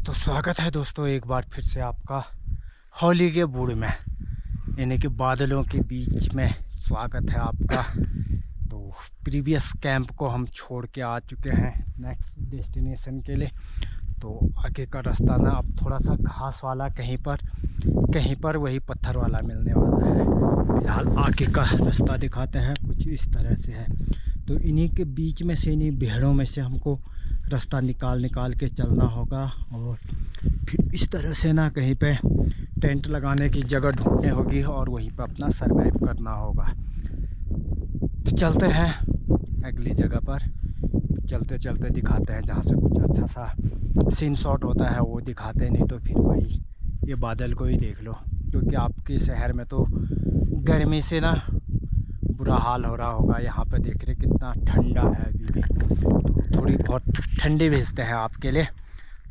तो स्वागत है दोस्तों एक बार फिर से आपका होली के बूढ़ में, यानी कि बादलों के बीच में स्वागत है आपका। तो प्रीवियस कैंप को हम छोड़ के आ चुके हैं नेक्स्ट डेस्टिनेशन के लिए। तो आगे का रास्ता ना अब थोड़ा सा घास वाला, कहीं पर वही पत्थर वाला मिलने वाला है। फिलहाल आगे का रास्ता दिखाते हैं, कुछ इस तरह से है। तो इन्हीं के बीच में से, इन्हीं भेड़ों में से हमको रास्ता निकाल के चलना होगा और फिर इस तरह से ना कहीं पे टेंट लगाने की जगह ढूंढनी होगी और वहीं पर अपना सरवाइव करना होगा। तो चलते हैं अगली जगह पर, चलते चलते दिखाते हैं जहाँ से कुछ अच्छा सा सीन शॉट होता है वो दिखाते। नहीं तो फिर भाई ये बादल को ही देख लो, क्योंकि आपके शहर में तो गर्मी से ना बुरा हाल हो रहा होगा। यहाँ पे देख रहे कितना ठंडा है अभी भी। तो थोड़ी बहुत ठंडी भेजते हैं आपके लिए,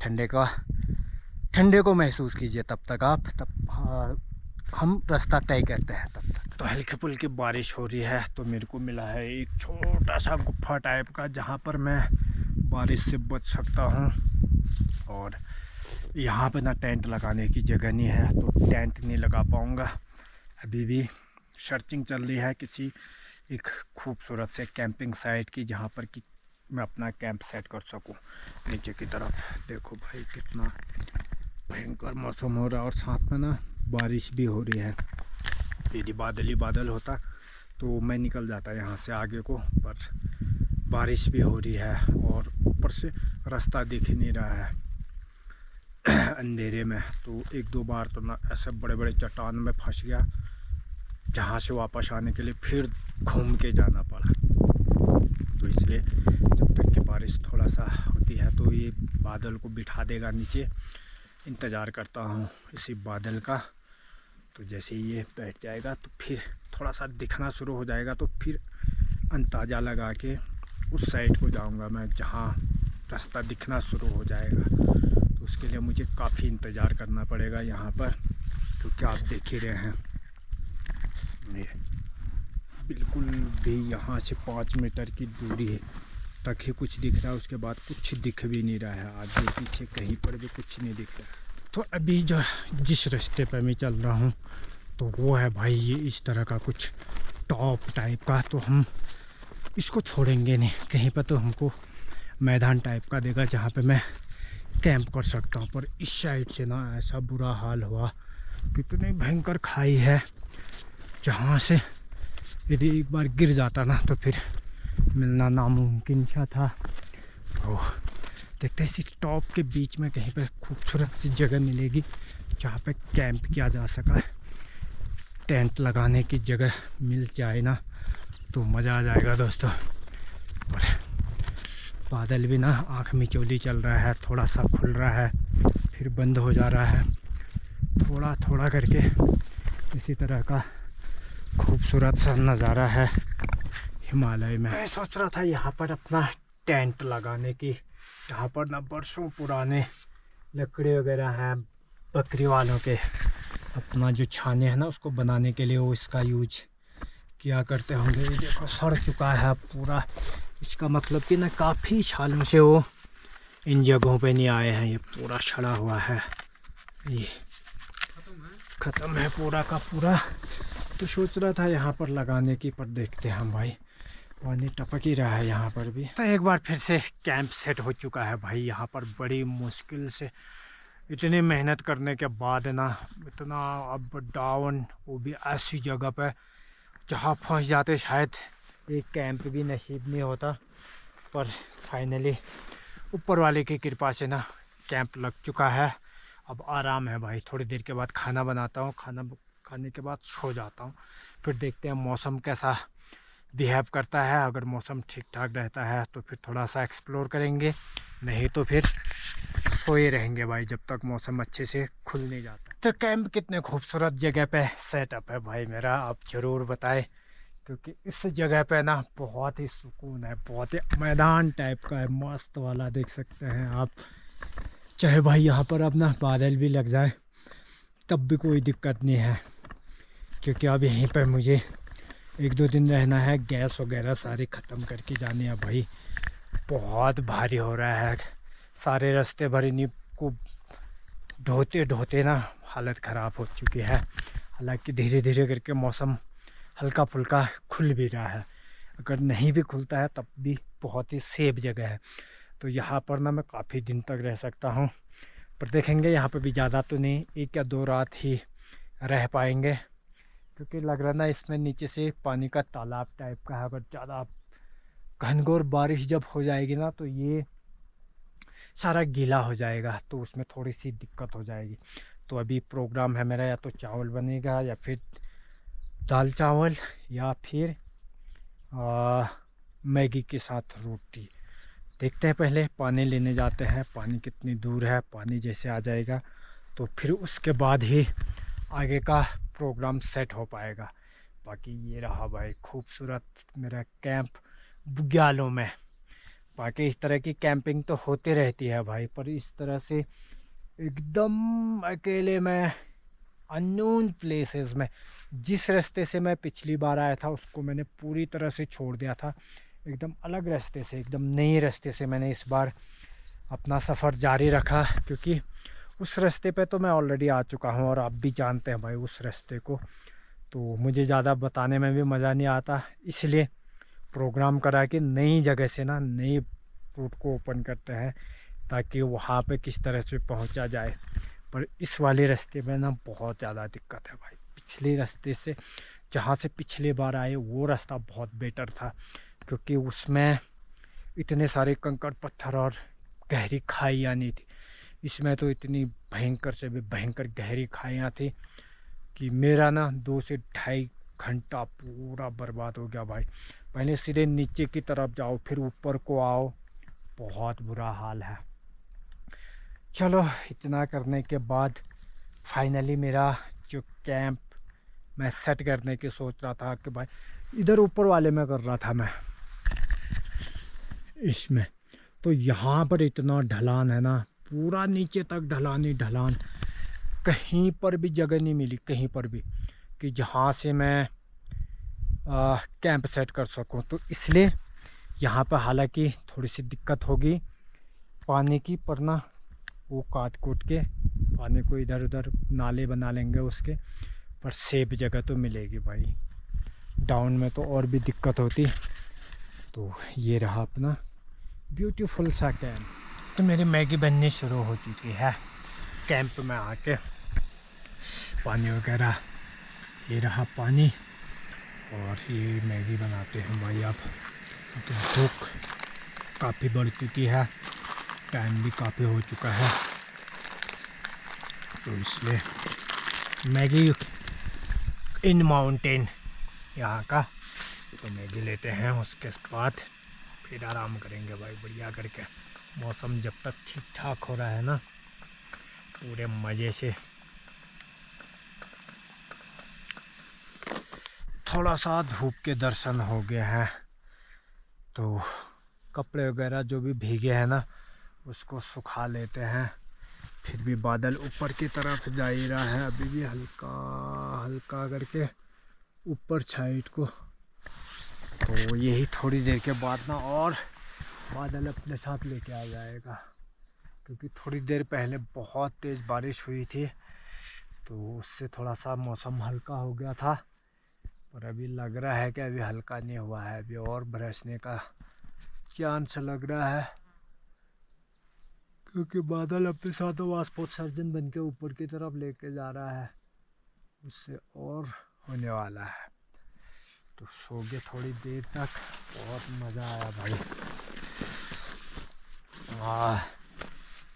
ठंडे को महसूस कीजिए तब तक आप, हम रास्ता तय करते हैं तब तक। तो हल्की फुल्की बारिश हो रही है, तो मेरे को मिला है एक छोटा सा गुफा टाइप का जहाँ पर मैं बारिश से बच सकता हूँ। और यहाँ पे ना टेंट लगाने की जगह नहीं है, तो टेंट नहीं लगा पाऊँगा। अभी भी सर्चिंग चल रही है किसी एक खूबसूरत से कैंपिंग साइट की, जहाँ पर कि मैं अपना कैंप सेट कर सकूं। नीचे की तरफ देखो भाई कितना भयंकर मौसम हो रहा है और साथ में ना बारिश भी हो रही है। यदि बादल ही बादल होता तो मैं निकल जाता यहाँ से आगे को, पर बारिश भी हो रही है और ऊपर से रास्ता दिख ही नहीं रहा है अंधेरे में। तो एक दो बार तो ना ऐसे बड़े बड़े चट्टान में फंस गया, जहाँ से वापस आने के लिए फिर घूम के जाना पड़ा। तो इसलिए जब तक कि बारिश थोड़ा सा होती है तो ये बादल को बिठा देगा नीचे। इंतज़ार करता हूँ इसी बादल का। तो जैसे ही ये बैठ जाएगा तो फिर थोड़ा सा दिखना शुरू हो जाएगा, तो फिर अंदाज़ा लगा के उस साइड को जाऊँगा मैं जहाँ रास्ता दिखना शुरू हो जाएगा। तो उसके लिए मुझे काफ़ी इंतज़ार करना पड़ेगा यहाँ पर, क्योंकि आप देख ही रहे हैं ये बिल्कुल भी यहाँ से 5 मीटर की दूरी तक ही कुछ दिख रहा है, उसके बाद कुछ दिख भी नहीं रहा है। आगे पीछे कहीं पर भी कुछ नहीं दिख रहा है। तो अभी जो जिस रास्ते पर मैं चल रहा हूँ तो वो है भाई ये इस तरह का कुछ टॉप टाइप का। तो हम इसको छोड़ेंगे नहीं, कहीं पर तो हमको मैदान टाइप का देगा जहाँ पे मैं कैंप कर सकता हूँ। पर इस साइड से ना ऐसा बुरा हाल हुआ, कितनी भयंकर खाई है, जहाँ से यदि एक बार गिर जाता ना तो फिर मिलना नामुमकिन सा था। तो देखते हैं इसी टॉप के बीच में कहीं पे खूबसूरत सी जगह मिलेगी जहाँ पे कैंप किया जा सका। टेंट लगाने की जगह मिल जाए ना तो मज़ा आ जाएगा दोस्तों। और बादल भी ना आँख मिचौली चल रहा है, थोड़ा सा खुल रहा है फिर बंद हो जा रहा है, थोड़ा थोड़ा करके। इसी तरह का खूबसूरत सा नज़ारा है हिमालय में। मैं सोच रहा था यहाँ पर अपना टेंट लगाने की, यहाँ पर ना बरसों पुराने लकड़ी वगैरह हैं बकरी वालों के, अपना जो छाने हैं ना उसको बनाने के लिए वो इसका यूज किया करते होंगे। ये देखो सड़ चुका है पूरा, इसका मतलब कि ना काफ़ी सालों से वो इन जगहों पे नहीं आए हैं। ये पूरा सड़ा हुआ है, ये ख़त्म है पूरा का पूरा। तो सोच रहा था यहाँ पर लगाने की, पर देखते हैं हम भाई, पानी टपक ही रहा है यहाँ पर भी। तो एक बार फिर से कैंप सेट हो चुका है भाई यहाँ पर। बड़ी मुश्किल से इतनी मेहनत करने के बाद ना इतना अब डाउन, वो भी ऐसी जगह पे जहाँ फंस जाते शायद एक कैंप भी नसीब नहीं होता। पर फाइनली ऊपर वाले की कृपा से ना कैंप लग चुका है। अब आराम है भाई, थोड़ी देर के बाद खाना बनाता हूँ, खाना खाने के बाद सो जाता हूँ। फिर देखते हैं मौसम कैसा बिहेव करता है। अगर मौसम ठीक ठाक रहता है तो फिर थोड़ा सा एक्सप्लोर करेंगे, नहीं तो फिर सोए रहेंगे भाई जब तक मौसम अच्छे से खुल नहीं जाता। तो कैंप कितने खूबसूरत जगह पे सेटअप है भाई मेरा, आप ज़रूर बताएं, क्योंकि इस जगह पे ना बहुत ही सुकून है, बहुत ही मैदान टाइप का है, मस्त वाला देख सकते हैं आप। चाहे भाई यहाँ पर अब ना बादल भी लग जाए तब भी कोई दिक्कत नहीं है, क्योंकि अब यहीं पर मुझे 1-2 दिन रहना है। गैस वगैरह सारी ख़त्म करके जाने हैं भाई, बहुत भारी हो रहा है, सारे रास्ते भर इन्हीं को ढोते ढोते ना हालत ख़राब हो चुकी है। हालांकि धीरे धीरे करके मौसम हल्का फुल्का खुल भी रहा है। अगर नहीं भी खुलता है तब भी बहुत ही सेफ जगह है, तो यहाँ पर ना मैं काफ़ी दिन तक रह सकता हूँ। पर देखेंगे, यहाँ पे भी ज़्यादा तो नहीं, 1 या 2 रात ही रह पाएंगे, क्योंकि लग रहा ना इसमें नीचे से पानी का तालाब टाइप का है। अगर ज़्यादा घनघोर बारिश जब हो जाएगी ना तो ये सारा गीला हो जाएगा, तो उसमें थोड़ी सी दिक्कत हो जाएगी। तो अभी प्रोग्राम है मेरा, या तो चावल बनेगा या फिर दाल चावल, या फिर मैगी के साथ रोटी। देखते हैं, पहले पानी लेने जाते हैं। पानी कितनी दूर है, पानी जैसे आ जाएगा तो फिर उसके बाद ही आगे का प्रोग्राम सेट हो पाएगा। बाकी ये रहा भाई खूबसूरत मेरा कैंप बुग्यालों में। बाकी इस तरह की कैंपिंग तो होती रहती है भाई, पर इस तरह से एकदम अकेले में अननोन प्लेसेस में, जिस रास्ते से मैं पिछली बार आया था उसको मैंने पूरी तरह से छोड़ दिया था। एकदम अलग रास्ते से, एकदम नए रास्ते से मैंने इस बार अपना सफ़र जारी रखा, क्योंकि उस रास्ते पे तो मैं ऑलरेडी आ चुका हूँ और आप भी जानते हैं भाई उस रास्ते को, तो मुझे ज़्यादा बताने में भी मज़ा नहीं आता। इसलिए प्रोग्राम करा कि नई जगह से ना नई रूट को ओपन करते हैं, ताकि वहाँ पे किस तरह से पहुँचा जाए। पर इस वाले रास्ते में ना बहुत ज़्यादा दिक्कत है भाई। पिछले रास्ते से, जहाँ से पिछले बार आए, वो रास्ता बहुत बेटर था, क्योंकि उसमें इतने सारे कंकड़ पत्थर और गहरी खाइयाँ नहीं थी। इसमें तो इतनी भयंकर से भी भयंकर गहरी खाइयाँ थी कि मेरा ना 2 से ढाई घंटा पूरा बर्बाद हो गया भाई। पहले सीधे नीचे की तरफ जाओ, फिर ऊपर को आओ, बहुत बुरा हाल है। चलो, इतना करने के बाद फाइनली मेरा जो कैंप मैं सेट करने की सोच रहा था कि भाई इधर ऊपर वाले में कर रहा था मैं इसमें, तो यहाँ पर इतना ढलान है ना, पूरा नीचे तक ढलान ही ढलान। कहीं पर भी जगह नहीं मिली, कहीं पर भी, कि जहाँ से मैं कैंप सेट कर सकूँ। तो इसलिए यहाँ पर हालांकि थोड़ी सी दिक्कत होगी पानी की, पर ना वो काट कूट के पानी को इधर उधर नाले बना लेंगे उसके, पर सेफ जगह तो मिलेगी भाई। डाउन में तो और भी दिक्कत होती। तो ये रहा अपना ब्यूटीफुल सा कैंप। तो मेरी मैगी बननी शुरू हो चुकी है कैंप में आके। पानी वगैरह, ये रहा पानी, और ये मैगी बनाते हैं भाई अब, क्योंकि भूख काफ़ी बढ़ चुकी है, टाइम भी काफ़ी हो चुका है, तो इसलिए मैगी इन माउंटेन यहाँ का। तो मैगी लेते हैं, उसके बाद फिर आराम करेंगे भाई बढ़िया करके। मौसम जब तक ठीक ठाक हो रहा है ना, पूरे मज़े से। थोड़ा सा धूप के दर्शन हो गए हैं, तो कपड़े वगैरह जो भी भीगे हैं ना उसको सुखा लेते हैं। फिर भी बादल ऊपर की तरफ जा ही रहा है, अभी भी हल्का हल्का करके ऊपर साइड को। तो यही थोड़ी देर के बाद ना और बादल अपने साथ लेके आ जाएगा, क्योंकि थोड़ी देर पहले बहुत तेज़ बारिश हुई थी, तो उससे थोड़ा सा मौसम हल्का हो गया था। पर अभी लग रहा है कि अभी हल्का नहीं हुआ है, अभी और बरसने का चांस लग रहा है, क्योंकि बादल अपने साथ वाष्पोत्सर्जन बन के ऊपर की तरफ लेके जा रहा है, उससे और होने वाला है। तो सो गए थोड़ी देर तक, बहुत मज़ा आया भाई।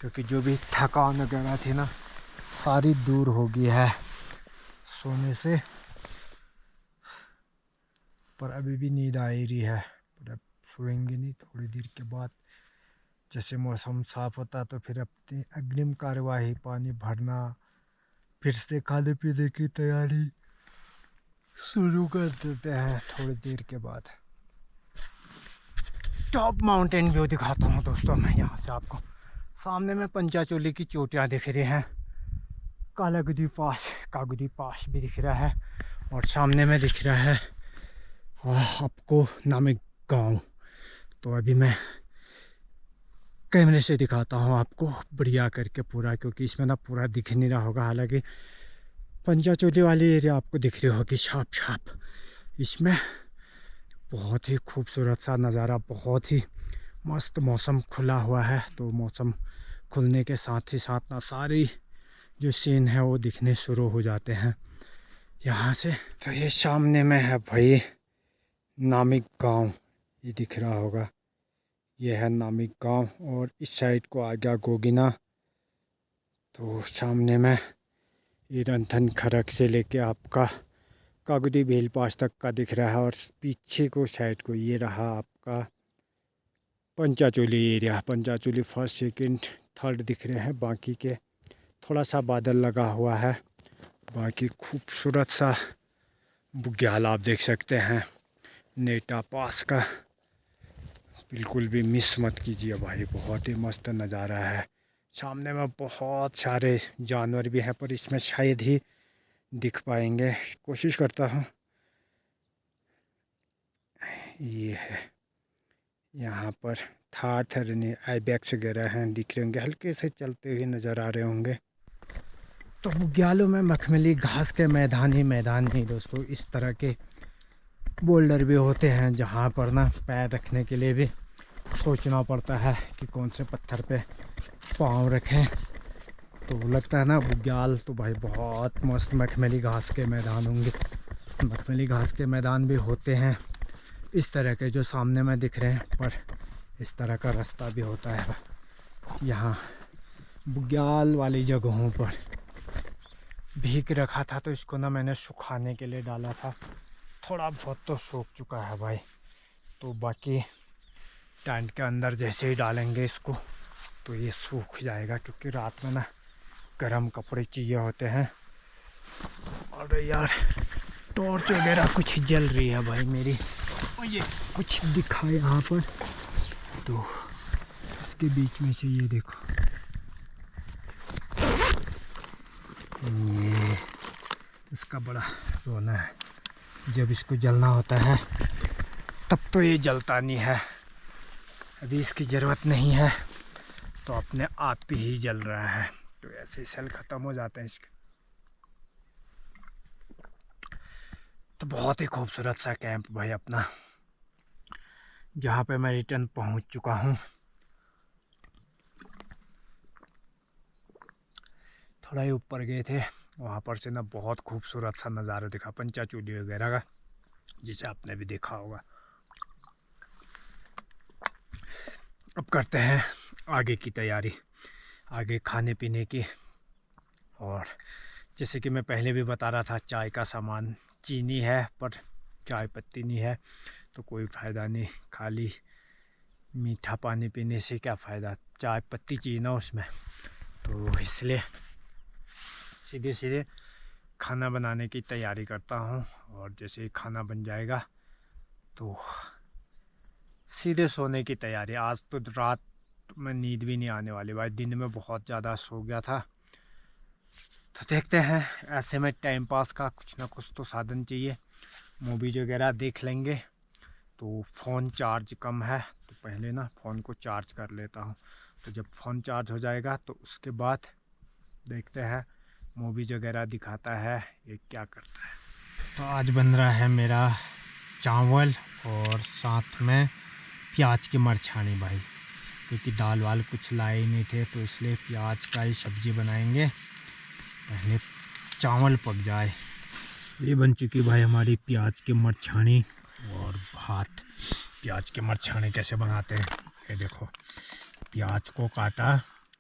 क्योंकि जो भी थकान वगैरह थी ना सारी दूर हो गई है सोने से। पर अभी भी नींद आ ही रही है, पर अब सोएंगे नहीं, थोड़ी देर के बाद जैसे मौसम साफ़ होता तो फिर अपनी अग्रिम कार्यवाही, पानी भरना, फिर से खाने पीने की तैयारी शुरू कर देते हैं थोड़ी देर के बाद। टॉप माउंटेन व्यू दिखाता हूँ दोस्तों मैं यहाँ से आपको। सामने में पंचाचोली की चोटियाँ दिख रही हैं, कालागुदी पास भी दिख रहा है, और सामने में दिख रहा है आपको नामिक गांव। तो अभी मैं कैमरे से दिखाता हूँ आपको बढ़िया करके पूरा, क्योंकि इसमें ना पूरा दिख नहीं रहा होगा। हालांकि पंचाचूली वाली एरिया आपको दिख रही होगी साफ साफ। इसमें बहुत ही खूबसूरत सा नज़ारा, बहुत ही मस्त मौसम खुला हुआ है। तो मौसम खुलने के साथ ही साथ ना सारी जो सीन है वो दिखने शुरू हो जाते हैं यहाँ से। तो ये सामने में है भाई नामिक गांव, ये दिख रहा होगा, ये है नामिक गांव। और इस साइड को आ गया गोगिना। तो सामने में ये रंथन खरक से लेके आपका कागुदी भील पास तक का दिख रहा है। और पीछे को साइड को ये रहा आपका Panchachuli area. Panchachuli first second third दिख रहे हैं, बाकी के थोड़ा सा बादल लगा हुआ है। बाकी खूबसूरत सा बुग्याल आप देख सकते हैं नेटा पास का, बिल्कुल भी मिस मत कीजिए भाई, बहुत ही मस्त नज़ारा है। सामने में बहुत सारे जानवर भी हैं, पर इसमें शायद ही दिख पाएंगे, कोशिश करता हूँ। ये है यहाँ पर थार थरनी आइबैक्स वगैरह हैं, दिख रहे होंगे, हल्के से चलते हुए नज़र आ रहे होंगे। तो बुग्यालों में मखमली घास के मैदान ही मैदान नहीं दोस्तों, इस तरह के बोल्डर भी होते हैं जहाँ पर ना पैर रखने के लिए भी सोचना पड़ता है कि कौन से पत्थर पे पाँव रखें। तो लगता है ना बुग्याल तो भाई बहुत मस्त मखमली घास के मैदान होंगे। मखमली घास के मैदान भी होते हैं इस तरह के जो सामने में दिख रहे हैं, पर इस तरह का रास्ता भी होता है यहाँ बुग्याल वाली जगहों पर। भीग रखा था तो इसको ना मैंने सुखाने के लिए डाला था, थोड़ा बहुत तो सूख चुका है भाई। तो बाकी टेंट के अंदर जैसे ही डालेंगे इसको तो ये सूख जाएगा, क्योंकि रात में ना गर्म कपड़े चाहिए होते हैं। और यार टॉर्च वगैरह कुछ जल रही है भाई मेरी, और ये कुछ दिखा यहाँ पर, तो इसके बीच में से ये देखो, ये इसका बड़ा रोना है। जब इसको जलना होता है तब तो ये जलता नहीं है, अभी इसकी ज़रूरत नहीं है तो अपने आप ही जल रहा है। तो ऐसे ही सेल ख़त्म हो जाते हैं इसके। तो बहुत ही खूबसूरत सा कैंप भाई अपना, जहाँ पे मैं रिटर्न पहुँच चुका हूँ। थोड़ा ही ऊपर गए थे, वहाँ पर से ना बहुत खूबसूरत सा नज़ारा दिखा पंचाचूली वगैरह का, जिसे आपने भी देखा होगा। अब करते हैं आगे की तैयारी, आगे खाने पीने की। और जैसे कि मैं पहले भी बता रहा था, चाय का सामान, चीनी है पर चाय पत्ती नहीं है, तो कोई फ़ायदा नहीं, खाली मीठा पानी पीने से क्या फ़ायदा, चाय पत्ती चाहिए ना उसमें। तो इसलिए सीधे सीधे खाना बनाने की तैयारी करता हूँ। और जैसे ही खाना बन जाएगा तो सीधे सोने की तैयारी। आज तो रात में नींद भी नहीं आने वाली भाई, दिन में बहुत ज़्यादा सो गया था। तो देखते हैं, ऐसे में टाइम पास का कुछ ना कुछ तो साधन चाहिए। मूवीज वगैरह देख लेंगे। तो फ़ोन चार्ज कम है, तो पहले ना फ़ोन को चार्ज कर लेता हूँ। तो जब फ़ोन चार्ज हो जाएगा तो उसके बाद देखते हैं, मूवीज वगैरह दिखाता है ये क्या करता है। तो आज बन रहा है मेरा चावल और साथ में प्याज की मरछानी भाई, क्योंकि दाल वाल कुछ लाए नहीं थे, तो इसलिए प्याज का ही सब्ज़ी बनाएंगे। पहले चावल पक जाए। ये बन चुकी भाई हमारी प्याज की मरछानी और भात। प्याज की मरछानी कैसे बनाते हैं, ये देखो, प्याज को काटा,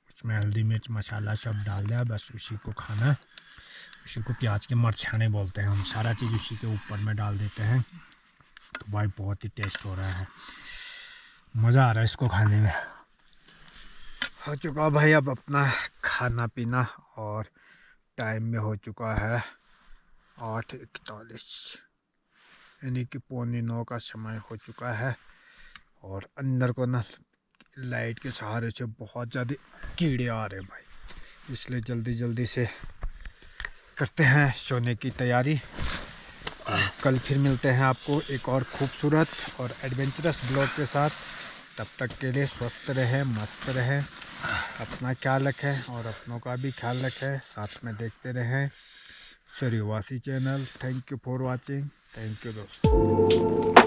उसमें हल्दी मिर्च मसाला सब डाल दिया, बस उसी को खाना, उसी को प्याज के मरछाने बोलते हैं हम। सारा चीज़ उसी के ऊपर में डाल देते हैं। तो भाई बहुत ही टेस्ट हो रहा है, मज़ा आ रहा है इसको खाने में। हो चुका भाई अब अपना खाना पीना, और टाइम में हो चुका है 8:41, यानी कि 8:45 का समय हो चुका है। और अंदर को ना लाइट के सहारे से बहुत ज़्यादा कीड़े आ रहे हैं भाई, इसलिए जल्दी जल्दी से करते हैं सोने की तैयारी। कल फिर मिलते हैं आपको एक और खूबसूरत और एडवेंचरस ब्लॉग के साथ। तब तक के लिए स्वस्थ रहे, मस्त रहे, अपना ख्याल रखें और अपनों का भी ख्याल रखें, साथ में देखते रहें Suryavasi channel. Thank you for watching. Thank you दोस्तों।